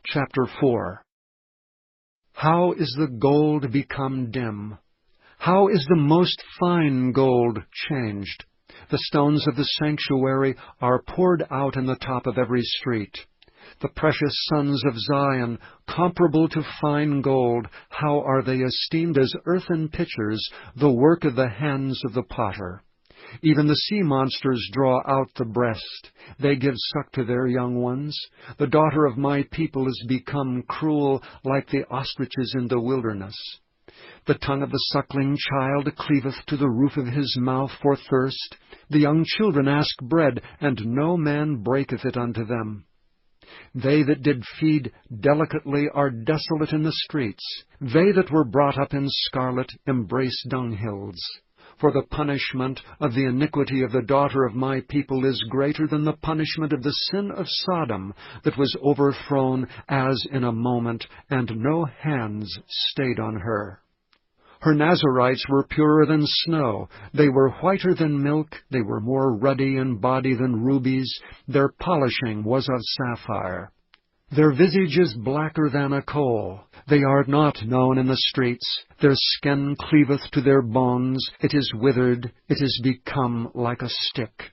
Chapter 4. How is the gold become dim? How is the most fine gold changed? The stones of the sanctuary are poured out in the top of every street. The precious sons of Zion, comparable to fine gold, how are they esteemed as earthen pitchers, the work of the hands of the potter. Even the sea monsters draw out the breast. They give suck to their young ones. The daughter of my people is become cruel, like the ostriches in the wilderness. The tongue of the suckling child cleaveth to the roof of his mouth for thirst. The young children ask bread, and no man breaketh it unto them. They that did feed delicately are desolate in the streets. They that were brought up in scarlet embrace dunghills. For the punishment of the iniquity of the daughter of my people is greater than the punishment of the sin of Sodom, that was overthrown as in a moment, and no hands stayed on her. Her Nazarites were purer than snow. They were whiter than milk. They were more ruddy in body than rubies. Their polishing was of sapphire. Their visage is blacker than a coal. They are not known in the streets. Their skin cleaveth to their bones. It is withered. It is become like a stick.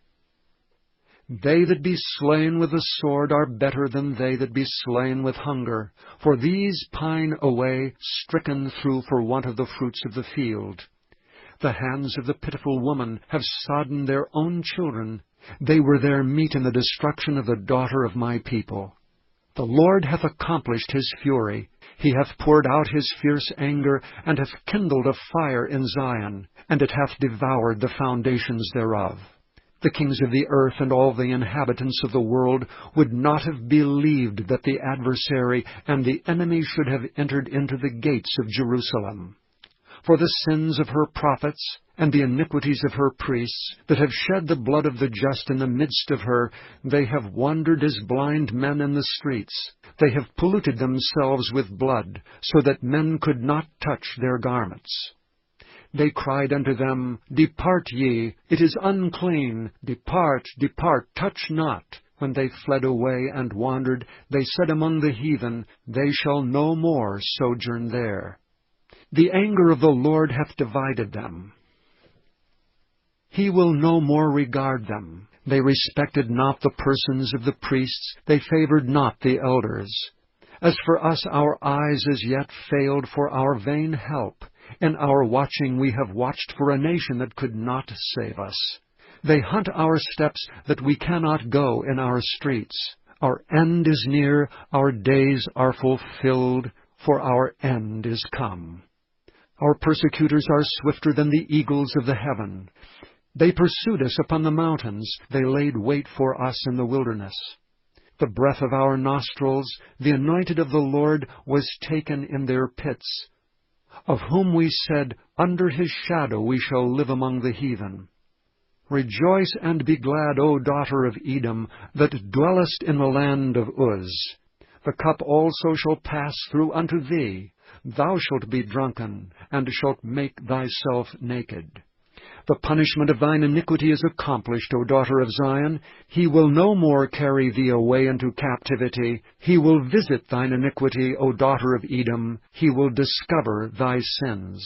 They that be slain with the sword are better than they that be slain with hunger. For these pine away, stricken through for want of the fruits of the field. The hands of the pitiful woman have sodden their own children. They were their meat in the destruction of the daughter of my people. The Lord hath accomplished his fury. He hath poured out his fierce anger, and hath kindled a fire in Zion, and it hath devoured the foundations thereof. The kings of the earth and all the inhabitants of the world would not have believed that the adversary and the enemy should have entered into the gates of Jerusalem. For the sins of her prophets and the iniquities of her priests, that have shed the blood of the just in the midst of her, they have wandered as blind men in the streets. They have polluted themselves with blood, so that men could not touch their garments. They cried unto them, Depart ye, it is unclean. Depart, depart, touch not. When they fled away and wandered, they said among the heathen, They shall no more sojourn there. The anger of the Lord hath divided them. He will no more regard them. They respected not the persons of the priests. They favored not the elders. As for us, our eyes as yet failed for our vain help. In our watching we have watched for a nation that could not save us. They hunt our steps that we cannot go in our streets. Our end is near, our days are fulfilled, for our end is come. Our persecutors are swifter than the eagles of the heaven. They pursued us upon the mountains. They laid wait for us in the wilderness. The breath of our nostrils, the anointed of the Lord, was taken in their pits, of whom we said, Under his shadow we shall live among the heathen. Rejoice and be glad, O daughter of Edom, that dwellest in the land of Uz. The cup also shall pass through unto thee. Thou shalt be drunken, and shalt make thyself naked. The punishment of thine iniquity is accomplished, O daughter of Zion. He will no more carry thee away into captivity. He will visit thine iniquity, O daughter of Edom. He will discover thy sins.